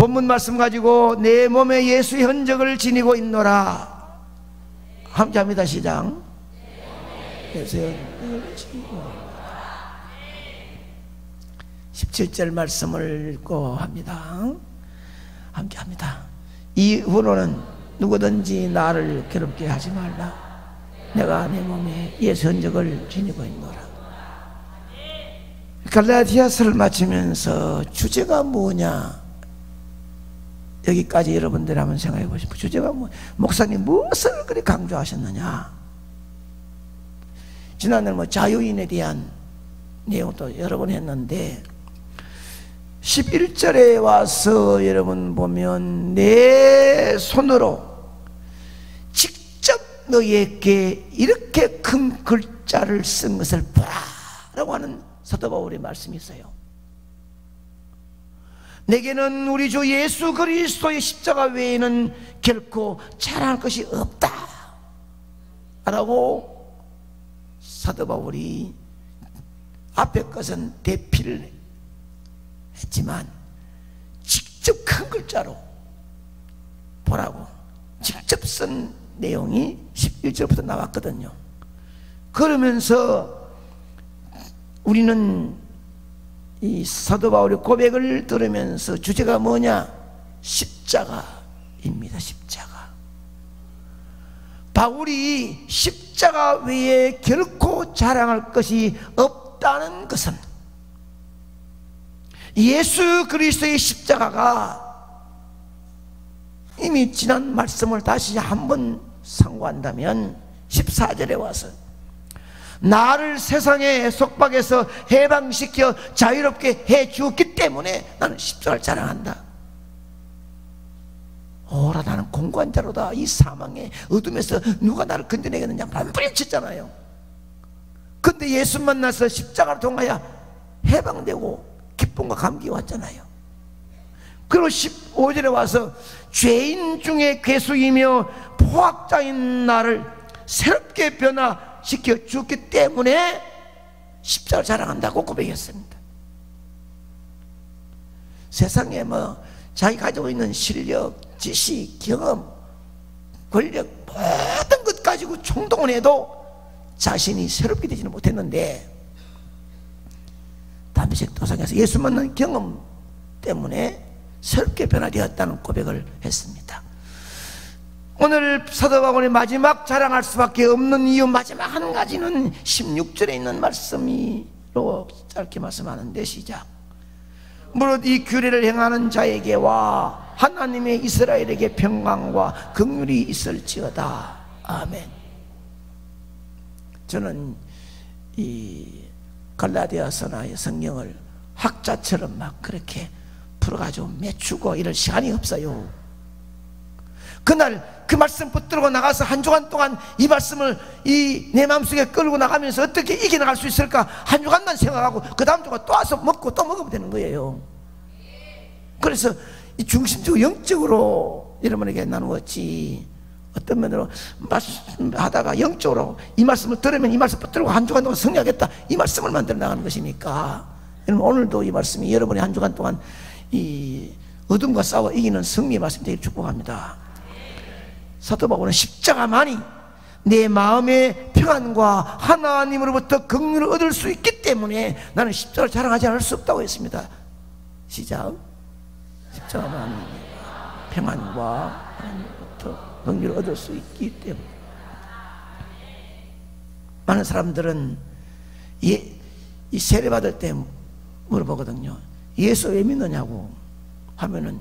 본문 말씀 가지고 내 몸에 예수의 흔적을 지니고 있노라. 함께 합니다. 시작. 예수의 흔적을 지니고. 17절 말씀을 읽고 합니다. 함께 합니다. 이후로는 누구든지 나를 괴롭게 하지 말라. 내가 내 몸에 예수 흔적을 지니고 있노라. 갈라디아서를 마치면서 주제가 뭐냐, 여기까지 여러분들 한번 생각해 보시고, 주제가 뭐, 목사님 무엇을 그리 강조하셨느냐. 지난날 뭐 자유인에 대한 내용도 여러 번 했는데 11절에 와서 여러분 보면 내 손으로 직접 너희에게 이렇게 큰 글자를 쓴 것을 보라 라고 하는 사도 바울의 말씀이 있어요. 내게는 우리 주 예수 그리스도의 십자가 외에는 결코 자랑할 것이 없다 라고 사도 바울이 앞에 것은 대피를 했지만 직접 큰 글자로 보라고 직접 쓴 내용이 11절부터 나왔거든요. 그러면서 우리는 이 사도 바울의 고백을 들으면서 주제가 뭐냐? 십자가입니다. 십자가. 바울이 십자가 외에 결코 자랑할 것이 없다는 것은 예수 그리스도의 십자가가 이미 지난 말씀을 다시 한번 상고한다면 14절에 와서 나를 세상의 속박에서 해방시켜 자유롭게 해 주었기 때문에 나는 십자가를 자랑한다. 오라 나는 공고한 자로다. 이 사망의 어둠에서 누가 나를 건져내겠느냐 몸부림쳤잖아요. 근데 예수 만나서 십자가를 통하여 해방되고 기쁨과 감격이 왔잖아요. 그리고 15절에 와서 죄인 중에 괴수이며 포악자인 나를 새롭게 변화시켜 주었기 때문에 십자가를 자랑한다고 고백했습니다. 세상에 뭐 자기 가지고 있는 실력, 지식, 경험, 권력 모든 것 가지고 총동원 해도 자신이 새롭게 되지는 못했는데 담메색 도상에서 예수 만난 경험 때문에 새롭게 변화되었다는 고백을 했습니다. 오늘 사도 바울이 마지막 자랑할 수밖에 없는 이유 마지막 한 가지는 16절에 있는 말씀으로 짧게 말씀하는데 시작. 무릇 이 규례를 행하는 자에게와 하나님의 이스라엘에게 평강과 긍휼이 있을지어다. 아멘. 저는 이 갈라디아서나 성경을 학자처럼 막 그렇게 풀어가지고 매추고 이럴 시간이 없어요. 그날 그 말씀 붙들고 나가서 한 주간 동안 이 말씀을 내 마음속에 끌고 나가면서 어떻게 이겨나갈 수 있을까 한 주간만 생각하고 그 다음 주간 또 와서 먹고 또 먹으면 되는 거예요. 그래서 이 중심적으로 영적으로 여러분에게 나누었지, 어떤 면으로 말씀하다가 영적으로 이 말씀을 들으면 이 말씀 붙들고 한 주간 동안 승리하겠다 이 말씀을 만들어 나가는 것이니까, 여러분 오늘도 이 말씀이 여러분이 한 주간 동안 이 어둠과 싸워 이기는 승리의 말씀 되기를 축복합니다. 사도 바울은 십자가만이 내 마음의 평안과 하나님으로부터 긍휼을 얻을 수 있기 때문에 나는 십자가를 자랑하지 않을 수 없다고 했습니다. 시작. 십자가만이 평안과 하나님으로부터 긍휼을 얻을 수 있기 때문에. 많은 사람들은 이 세례 받을 때 물어보거든요. 예수 왜 믿느냐고 하면은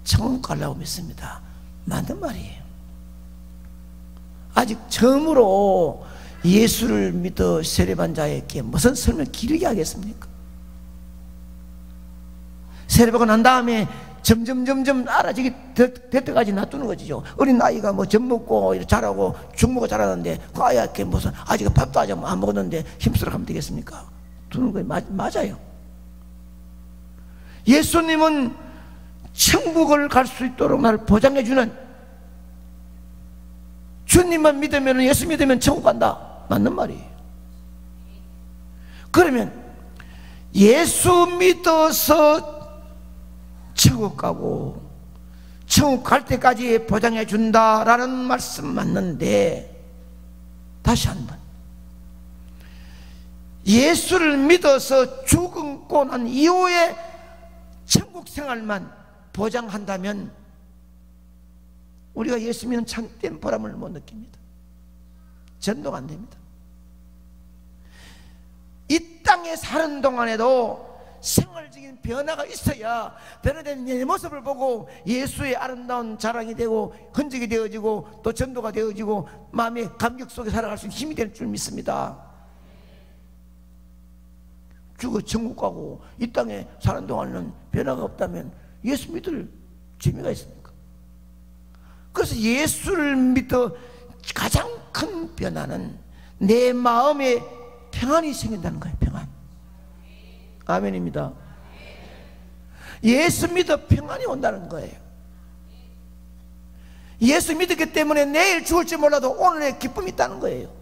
천국 가려고 믿습니다. 맞는 말이에요. 아직 처음으로 예수를 믿어 세례받은 자에게 무슨 설명 길게 하겠습니까? 세례받고 난 다음에 점점 알아지게 될 때까지 놔두는 거죠. 어린 아이가 뭐 젖 먹고 자라고 죽 먹고 자라는데 그 아이한테 무슨 아직 밥도 아직 안 먹었는데 힘쓰러 가면 되겠습니까? 두는 거예요. 맞아요. 예수님은 천국을 갈 수 있도록 나를 보장해주는, 주님만 믿으면, 예수 믿으면 천국 간다. 맞는 말이에요. 그러면 예수 믿어서 천국 가고 천국 갈 때까지 보장해 준다라는 말씀 맞는데, 다시 한번 예수를 믿어서 죽고 난 이후에 천국 생활만 보장한다면 우리가 예수 믿는 참된 보람을 못 느낍니다. 전도가 안 됩니다. 이 땅에 사는 동안에도 생활적인 변화가 있어야 변화된 내 모습을 보고 예수의 아름다운 자랑이 되고 흔적이 되어지고 또 전도가 되어지고 마음의 감격 속에 살아갈 수 있는 힘이 될 줄 믿습니다. 죽어 천국 가고 이 땅에 사는 동안은 변화가 없다면 예수 믿을 재미가 있습니까? 그래서 예수를 믿어 가장 큰 변화는 내 마음에 평안이 생긴다는 거예요. 평안. 아멘입니다. 예수 믿어 평안이 온다는 거예요. 예수 믿었기 때문에 내일 죽을지 몰라도 오늘의 기쁨이 있다는 거예요.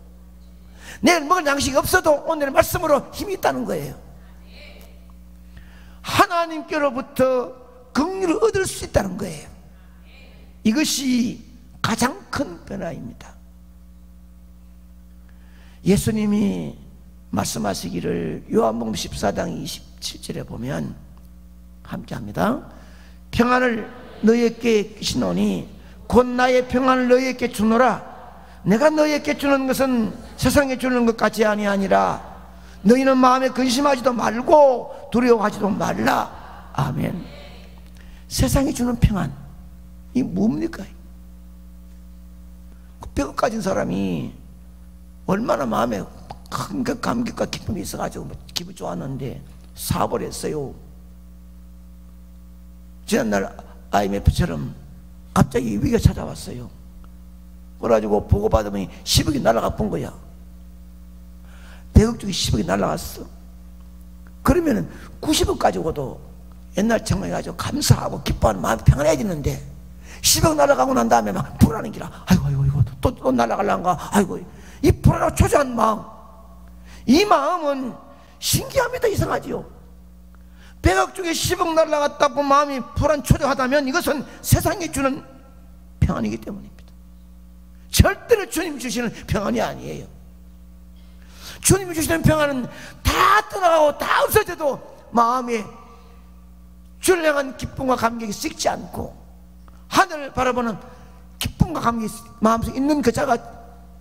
내일 먹을 양식이 없어도 오늘의 말씀으로 힘이 있다는 거예요. 하나님께로부터 긍휼을 얻을 수 있다는 거예요. 이것이 가장 큰 변화입니다. 예수님이 말씀하시기를 요한복음 14장 27절에 보면 함께합니다. 평안을 너희에게 주노니 곧 나의 평안을 너희에게 주노라. 내가 너희에게 주는 것은 세상에 주는 것 같이 아니하니라. 너희는 마음에 근심하지도 말고 두려워하지도 말라. 아멘. 세상에 주는 평안, 이 뭡니까? 그 뼈가 까진 사람이 얼마나 마음에 큰 감격과 기쁨이 있어가지고 기분 좋았는데 사업을 했어요. 지난날 IMF처럼 갑자기 위기가 찾아왔어요. 그래가지고 보고받으면 10억이 날아가 본 거야. 100억 중에 10억이 날아갔어. 그러면은 90억 가지고도 옛날처럼 해가지고 감사하고 기뻐하는 마음이 평안해지는데 10억 날아가고 난 다음에 막 불안한 기라. 아이고 이거 또 날아갈란가. 아이고, 이 불안하고 초조한 마음, 이 마음은 신기합니다. 이상하지요. 100억 중에 10억 날아갔다고 마음이 불안 초조하다면 이것은 세상이 주는 평안이기 때문입니다. 절대로 주님 주시는 평안이 아니에요. 주님이 주시는 평안은 다 떠나가고 다 없어져도 마음에 주를 향한 기쁨과 감격이 식지 않고 하늘을 바라보는 기쁨과 감격이 마음속에 있는 그 자가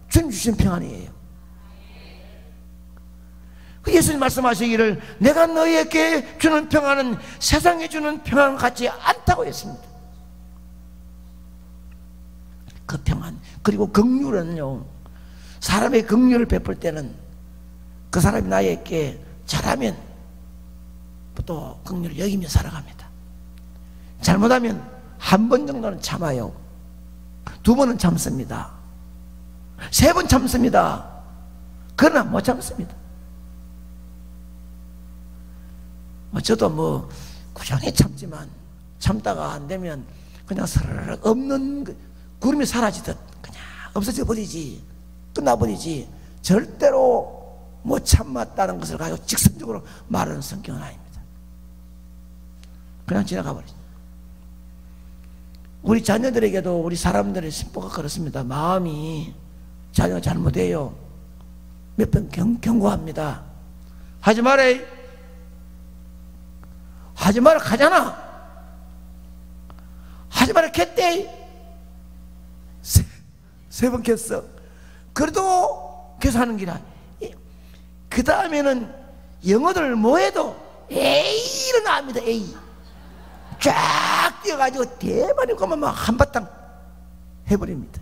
주님 주시는 평안이에요. 예수님 말씀하시기를 내가 너희에게 주는 평안은 세상에 주는 평안 같지 않다고 했습니다. 그 평안, 그리고 긍휼은요, 사람의 긍휼을 베풀 때는 그 사람이 나에게 잘하면 또 긍휼을 여기며 살아갑니다. 잘못하면 한 번 정도는 참아요. 2번은 참습니다. 3번 참습니다. 그러나 못 참습니다. 저도 꾸준히 참지만 참다가 안 되면 그냥 스르륵 없는 구름이 사라지듯 그냥 없어져 버리지, 끝나버리지. 절대로 못 참았다는 것을 가지고 직선적으로 말하는 성경은 아닙니다. 그냥 지나가 버리죠. 우리 자녀들에게도 우리 사람들의 심보가 그렇습니다. 마음이 자녀가 잘못해요. 몇 번 경고합니다. 하지 마라. 하지 마라 가잖아. 하지 마라 겠대. 세 번 겠어. 그래도 계속 하는 기라. 그 다음에는 영어들 뭐해도 A를 나옵니다. A 쫙 뛰어가지고 대만이 가면 막 한바탕 해버립니다.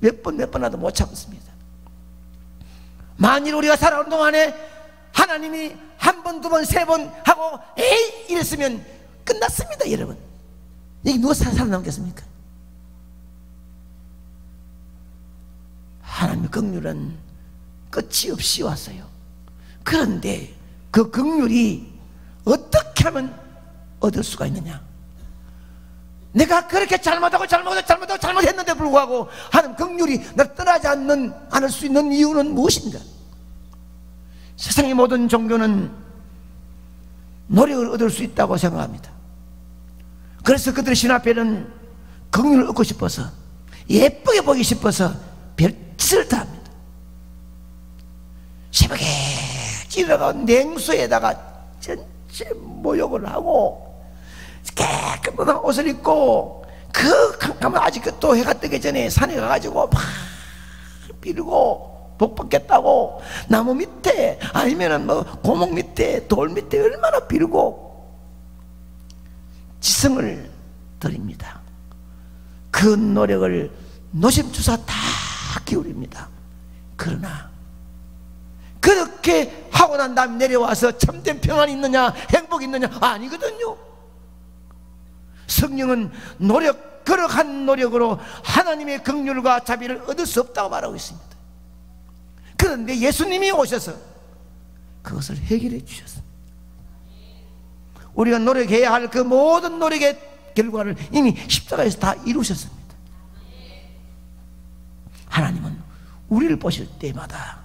몇 번 하도 못 참습니다. 만일 우리가 살아오는 동안에 하나님이 1번, 2번, 3번 하고 에이 이랬으면 끝났습니다. 여러분, 여기 누가 살아남겠습니까? 하나님의 긍휼은 끝이 없이 왔어요. 그런데 그 긍휼이 어떻게 하면 얻을 수가 있느냐? 내가 그렇게 잘못했는데 불구하고 하나님 긍휼이 나를 떠나지 않을 수 있는 이유는 무엇인가? 세상의 모든 종교는 노력을 얻을 수 있다고 생각합니다. 그래서 그들의 신 앞에는 긍휼을 얻고 싶어서, 예쁘게 보기 싶어서 별짓을 다 합니다. 새벽에 찌르러 냉수에다가 전체 모욕을 하고 깨끗한 옷을 입고 그 캄캄한 아직 또 해가 뜨기 전에 산에 가가지고 막 비르고 복 받겠다고 나무 밑에 아니면은 뭐 고목 밑에 돌 밑에 얼마나 비르고 지성을 드립니다. 그 노력을 노심초사 다 기울입니다. 그러나 그렇게 하고 난 다음에 내려와서 참된 평안이 있느냐 행복이 있느냐? 아니거든요. 성령은 거룩한 노력으로 하나님의 긍휼과 자비를 얻을 수 없다고 말하고 있습니다. 그런데 예수님이 오셔서 그것을 해결해 주셨습니다. 우리가 노력해야 할 그 모든 노력의 결과를 이미 십자가에서 다 이루셨습니다. 하나님은 우리를 보실 때마다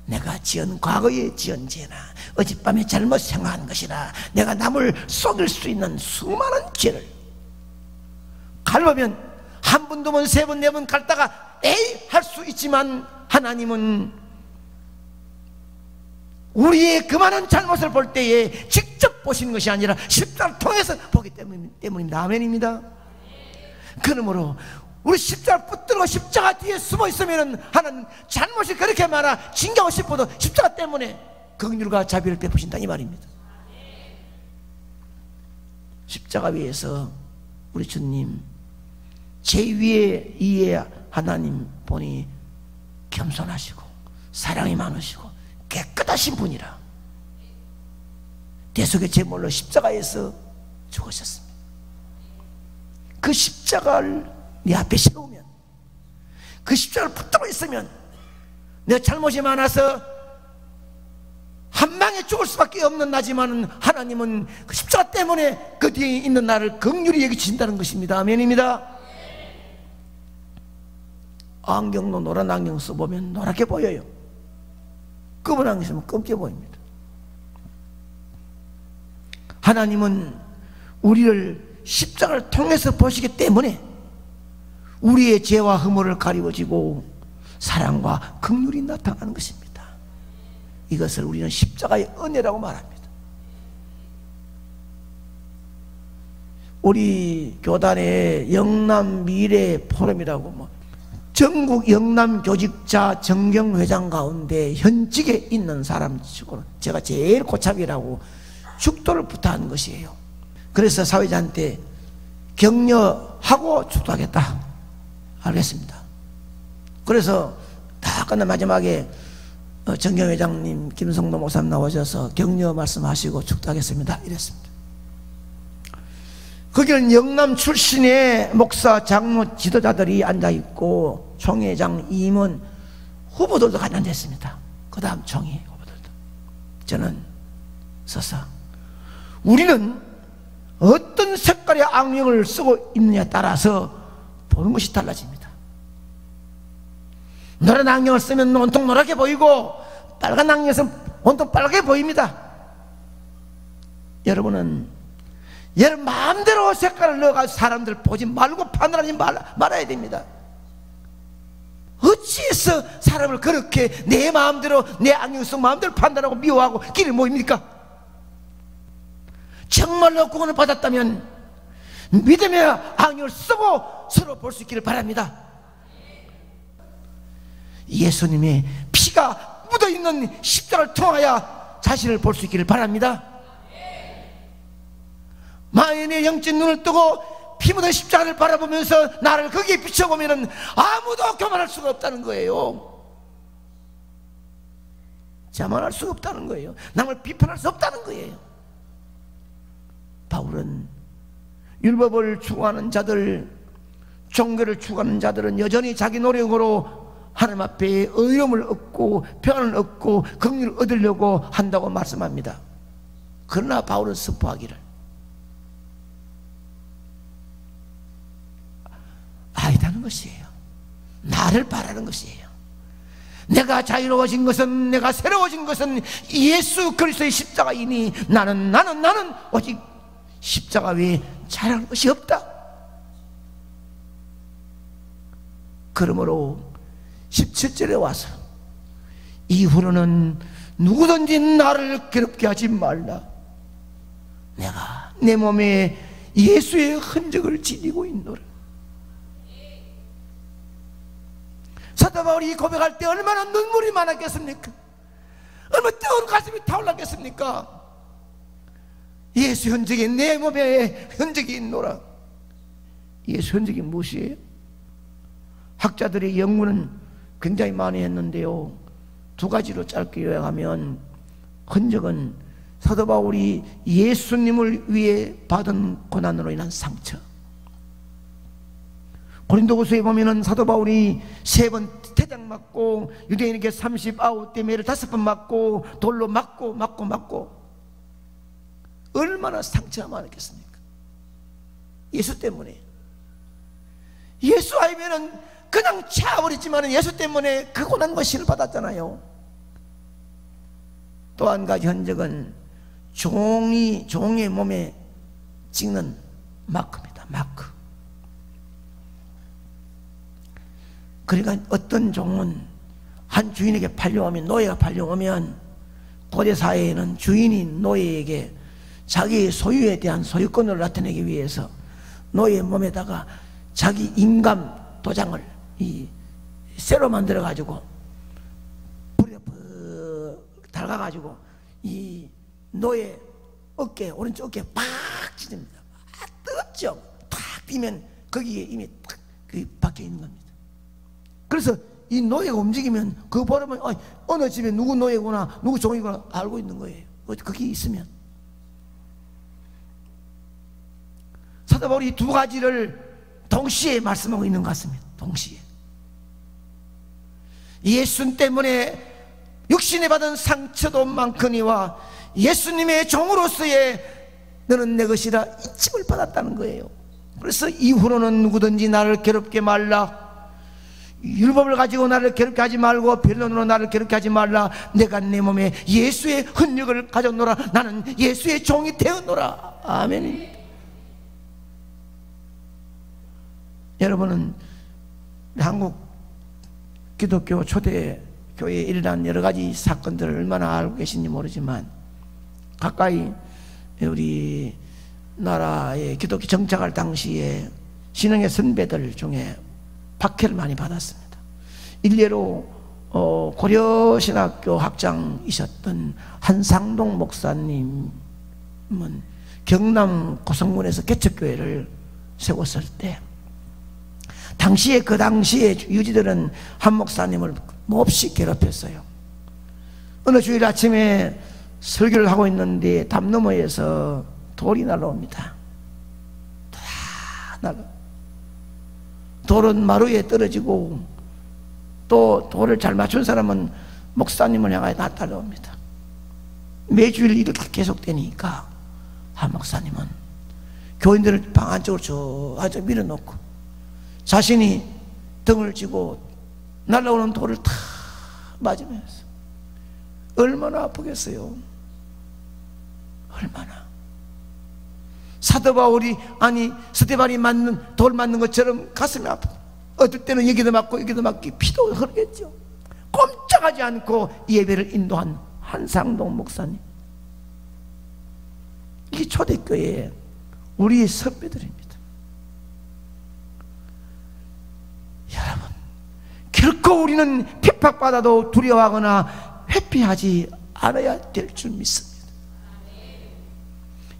내가 지은 과거에 지은 죄나 어젯밤에 잘못 생각한 것이나 내가 남을 속일 수 있는 수많은 죄를 갈보면 한 번, 두 번, 세 번, 네 번 갈다가 에이 할 수 있지만 하나님은 우리의 그 많은 잘못을 볼 때에 직접 보시는 것이 아니라 십자가를 통해서 보기 때문입니다. 아멘입니다. 그러므로 우리 십자가를 붙들고 십자가 뒤에 숨어 있으면 하나님 잘못이 그렇게 많아 징계하고 싶어도 십자가 때문에 긍휼과 자비를 베푸신다 이 말입니다. 십자가 위에서 우리 주님 제2의 이의 하나님 보니 겸손하시고 사랑이 많으시고 깨끗하신 분이라 대속의 제물로 십자가에서 죽으셨습니다. 그 십자가를 네 앞에 세우면, 그 십자가를 붙들고 있으면 내가 잘못이 많아서 한 방에 죽을 수밖에 없는 나지만 하나님은 그 십자가 때문에 그 뒤에 있는 나를 긍휼히 여기신다는 것입니다. 아멘입니다. 안경도 노란 안경 써보면 노랗게 보여요. 검은 안경 쓰면 검게 보입니다. 하나님은 우리를 십자가를 통해서 보시기 때문에 우리의 죄와 허물을 가리워지고 사랑과 긍휼이 나타나는 것입니다. 이것을 우리는 십자가의 은혜라고 말합니다. 우리 교단의 영남 미래 포럼이라고 전국 영남 교직자 정경회장 가운데 현직에 있는 사람 치고는 제가 제일 고참이라고 축도를 부탁한 것이에요. 그래서 사회자한테 격려하고 축도하겠다. 알겠습니다. 그래서 다 끝난 마지막에 정경회장님 김성도 목사님 나오셔서 격려 말씀하시고 축도하겠습니다 이랬습니다. 거기는 영남 출신의 목사 장로 지도자들이 앉아있고 총회장 임원 후보들도 같이 앉아있습니다. 그 다음 총회 후보들도. 저는 서서 우리는 어떤 색깔의 안경을 쓰고 있느냐에 따라서 보는 것이 달라집니다. 노란 안경을 쓰면 온통 노랗게 보이고 빨간 안경을 쓰면 온통 빨갛게 보입니다. 여러분은 여러분 마음대로 색깔을 넣어가지고 사람들 보지 말고 판단하지 말아야 됩니다. 어찌해서 사람을 그렇게 내 마음대로 내 안경을 쓰고 마음대로 판단하고 미워하고 길을 모입니까? 정말로 구원을 받았다면 믿음의 안경을 쓰고 서로 볼 수 있기를 바랍니다. 예수님의 피가 묻어있는 십자가를 통하여 자신을 볼 수 있기를 바랍니다. 만약에 영적 눈을 뜨고 피 묻은 십자가를 바라보면서 나를 거기에 비춰보면 아무도 교만할 수가 없다는 거예요. 자만할 수가 없다는 거예요. 남을 비판할 수 없다는 거예요. 바울은 율법을 추구하는 자들, 종교를 추구하는 자들은 여전히 자기 노력으로 하나님 앞에 의로움을 얻고 평안을 얻고 긍휼을 얻으려고 한다고 말씀합니다. 그러나 바울은 선포하기를 아니다는 것이에요. 나를 바라는 것이에요. 내가 자유로워진 것은, 내가 새로워진 것은 예수 그리스도의 십자가이니 나는 오직 십자가 외에 잘할 것이 없다. 그러므로 17절에 와서 이후로는 누구든지 나를 괴롭게 하지 말라. 내가 내 몸에 예수의 흔적을 지니고 있노라. 사도 바울이 고백할 때 얼마나 눈물이 많았겠습니까? 얼마나 뜨거운 가슴이 타올랐겠습니까? 예수 흔적이 내 몸에 흔적이 있노라. 예수 흔적이 무엇이에요? 학자들의 연구는 굉장히 많이 했는데요, 두 가지로 짧게 요약하면, 흔적은 사도 바울이 예수님을 위해 받은 고난으로 인한 상처. 고린도후서에 보면은 사도 바울이 3번 태장 맞고 유대인에게 39대 매를 5번 맞고 돌로 맞고 얼마나 상처가 많았겠습니까? 예수 때문에. 예수 아니면은 그냥 차버렸지만 예수 때문에 그 고난과 시를 받았잖아요. 또 한 가지 흔적은 종의 몸에 찍는 마크입니다. 마크. 그러니까 어떤 종은 한 주인에게 팔려오면, 노예가 팔려오면 고대 사회에는 주인이 노예에게 자기의 소유에 대한 소유권을 나타내기 위해서 노예의 몸에다가 자기 인감 도장을 쇠로 만들어 가지고 불에 달가 가지고 이 노예 어깨, 오른쪽 어깨에 팍 찢습니다. 뜨겁죠? 탁 뛰면 거기에 이미 탁 박혀 있는 겁니다. 그래서 이 노예가 움직이면 그거 보면 어느 집에 누구 노예구나, 누구 종이구나 알고 있는 거예요. 거기 있으면. 사도 바울이 두 가지를 동시에 말씀하고 있는 것 같습니다. 동시에. 예수 때문에 육신에 받은 상처도 많거니와 예수님의 종으로서의 너는 내 것이라 이침을 받았다는 거예요. 그래서 이후로는 누구든지 나를 괴롭게 말라. 율법을 가지고 나를 괴롭게 하지 말고 변론으로 나를 괴롭게 하지 말라. 내가 내 몸에 예수의 흔적을 가졌노라. 나는 예수의 종이 되었노라. 아멘. 여러분은 한국 기독교 초대 교회에 일어난 여러 가지 사건들을 얼마나 알고 계신지 모르지만, 가까이 우리 나라의 기독교 정착할 당시에 신앙의 선배들 중에 박해를 많이 받았습니다. 일례로 고려신학교 학장이셨던 한상동 목사님은 경남 고성군에서 개척교회를 세웠을 때, 그 당시에 유지들은 한 목사님을 몹시 괴롭혔어요. 어느 주일 아침에 설교를 하고 있는데 담 너머에서 돌이 날라옵니다. 다 날라. 돌은 마루에 떨어지고 또 돌을 잘 맞춘 사람은 목사님을 향하여 다 따라옵니다. 매주일 이렇게 계속되니까 한 목사님은 교인들을 방 안쪽으로 저 밀어놓고 자신이 등을 쥐고 날아오는 돌을 다 맞으면서 얼마나 아프겠어요. 얼마나. 사도 바울이 스데반이 돌 맞는 것처럼 가슴이 아프고, 어떨 때는 여기도 맞고 여기도 맞고 피도 흐르겠죠. 꼼짝하지 않고 예배를 인도한 한상동 목사님, 이 초대교회에 우리의 선배들입니다. 여러분, 결코 우리는 핍박받아도 두려워하거나 회피하지 않아야 될 줄 믿습니다.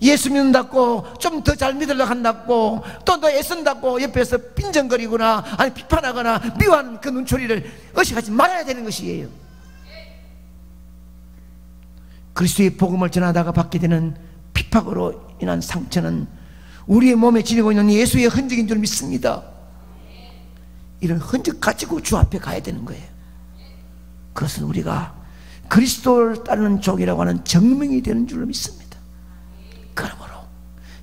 예수 믿는다고 좀 더 잘 믿으려고 한다고 또 더 애쓴다고 옆에서 빈정거리거나 아니 비판하거나 미워하는 그 눈초리를 의식하지 말아야 되는 것이에요. 그리스도의 복음을 전하다가 받게 되는 핍박으로 인한 상처는 우리의 몸에 지니고 있는 예수의 흔적인 줄 믿습니다. 이런 흔적 가지고 주 앞에 가야 되는 거예요. 그것은 우리가 그리스도를 따르는 족이라고 하는 증명이 되는 줄로 믿습니다. 그러므로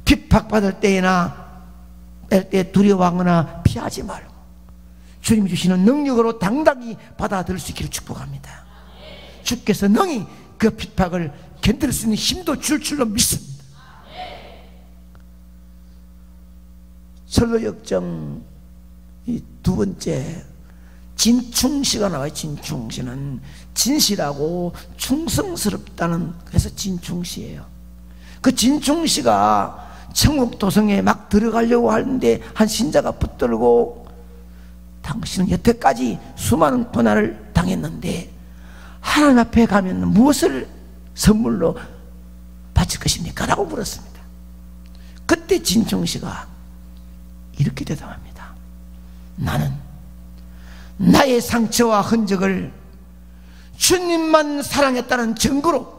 핍박받을 때나 뺄 때 두려워하거나 피하지 말고 주님이 주시는 능력으로 당당히 받아들일 수 있기를 축복합니다. 주께서 능히 그 핍박을 견딜 수 있는 힘도 줄 줄로 믿습니다. 설로역정 이 두 번째 진충시가 나와요. 진충시는 진실하고 충성스럽다는, 그래서 진충시예요. 그 진충시가 천국 도성에 막 들어가려고 하는데 한 신자가 붙들고, 당신은 여태까지 수많은 고난을 당했는데 하나님 앞에 가면 무엇을 선물로 바칠 것입니까? 라고 물었습니다. 그때 진충시가 이렇게 대답합니다. 나는 나의 상처와 흔적을 주님만 사랑했다는 증거로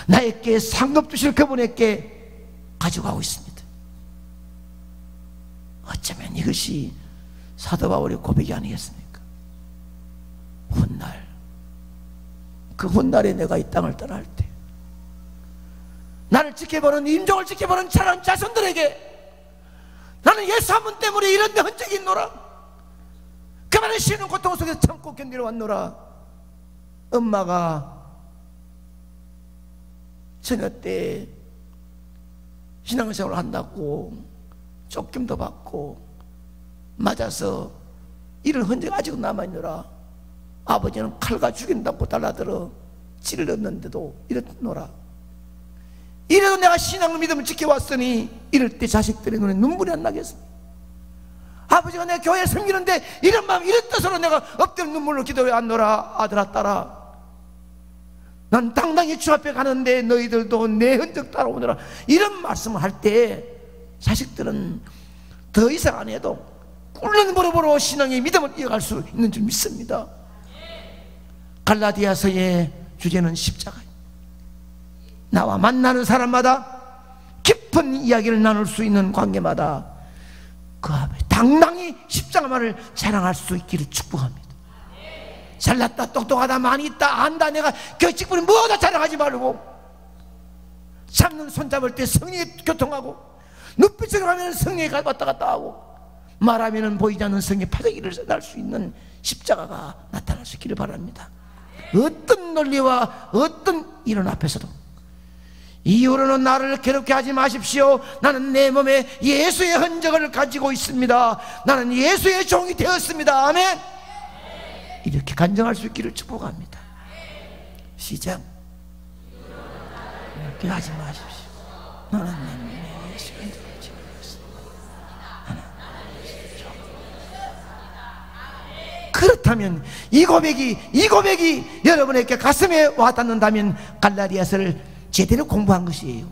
나에게 상급 주실 그분에게 가져가고 있습니다. 어쩌면 이것이 사도 바울의 고백이 아니겠습니까? 훗날, 그 훗날에 내가 이 땅을 떠날 때 나를 지켜보는, 임종을 지켜보는 자란 자손들에게 나는 예수 한 분 때문에 이런 데 흔적이 있노라, 그만의 쉬는 고통 속에서 참고 견디러 왔노라. 엄마가 처녀 때 신앙생활을 한다고 쫓김도 받고 맞아서 이런 흔적이 아직은 남아있노라. 아버지는 칼과 죽인다고 달라들어 찔렀는데도 이렇노라. 이래도 내가 신앙을 믿음을 지켜왔으니 이럴 때 자식들의 눈에 눈물이 안 나겠습니까? 아버지가 내 교회 섬기는데 이런 마음, 이런 뜻으로 내가 엎드려 눈물로 기도해 왔노라. 아들아, 딸아, 난 당당히 주 앞에 가는데 너희들도 내 흔적 따라오느라. 이런 말씀을 할 때 자식들은 더 이상 안 해도 꿇는 무릎으로 신앙의 믿음을 이어갈 수 있는 줄 믿습니다. 갈라디아서의 주제는 십자가입니다. 나와 만나는 사람마다 깊은 이야기를 나눌 수 있는 관계마다 그 앞에 당당히 십자가만을 자랑할 수 있기를 축복합니다. 잘났다, 똑똑하다, 많이 있다, 안다, 내가 교직분이 뭐다 자랑하지 말고, 잡는 손잡을 때 성령에 교통하고, 눈빛으로 가면 성령에 왔다 갔다 하고, 말하면 보이지 않는 성령의 파도기를 날 수 있는 십자가가 나타날 수 있기를 바랍니다. 어떤 논리와 어떤 이론 앞에서도 이후로는 나를 괴롭게 하지 마십시오. 나는 내 몸에 예수의 흔적을 가지고 있습니다. 나는 예수의 종이 되었습니다. 아멘. 이렇게 간증할 수 있기를 축복합니다. 시작. 이렇게 하지 마십시오. 나는 내 몸에 예수의 흔적을 가지고 있습니다. 나는 예수의 종. 그렇다면 이 고백이 여러분에게 가슴에 와닿는다면 갈라디아서를 제대로 공부한 것이에요.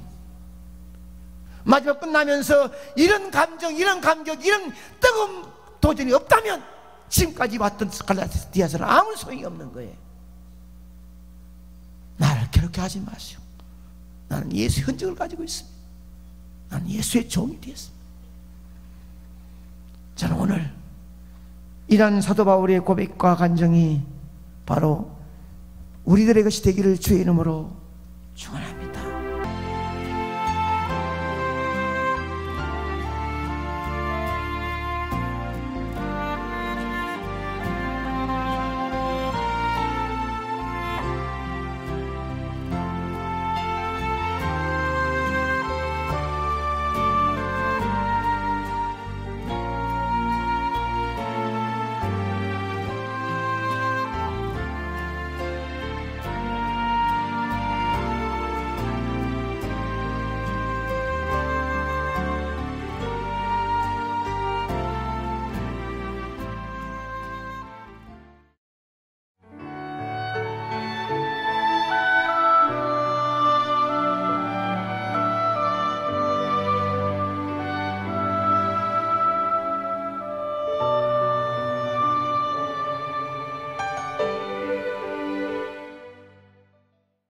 마지막 끝나면서 이런 감정, 이런 감격, 이런 뜨거운 도전이 없다면 지금까지 왔던 갈라디아서는 아무 소용이 없는 거예요. 나를 괴롭게 하지 마시오. 나는 예수의 흔적을 가지고 있습니다. 나는 예수의 종이 되었습니다. 저는 오늘 이런 사도 바울의 고백과 간증이 바로 우리들의 것이 되기를 주의 이름으로 축원합니다.